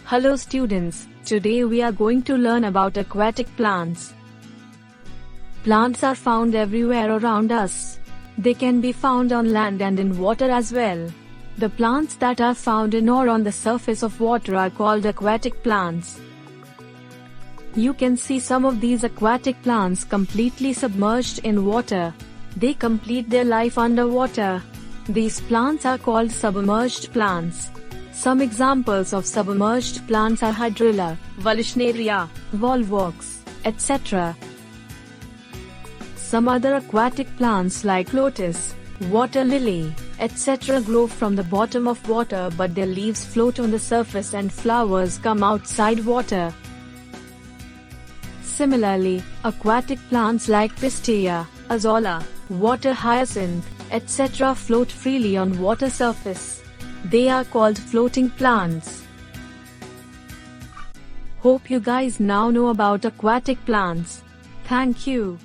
Hello students, today we are going to learn about aquatic plants. Plants are found everywhere around us. They can be found on land and in water as well. The plants that are found in or on the surface of water are called aquatic plants. You can see some of these aquatic plants completely submerged in water. They complete their life underwater. These plants are called submerged plants. Some examples of submerged plants are Hydrilla, Vallisneria, Volvox, etc. Some other aquatic plants like lotus, water lily, etc. grow from the bottom of water, but their leaves float on the surface and flowers come outside water. Similarly, aquatic plants like Pistea, Azolla, water hyacinth, etc. float freely on water surface. They are called floating plants. Hope you guys now know about aquatic plants. Thank you.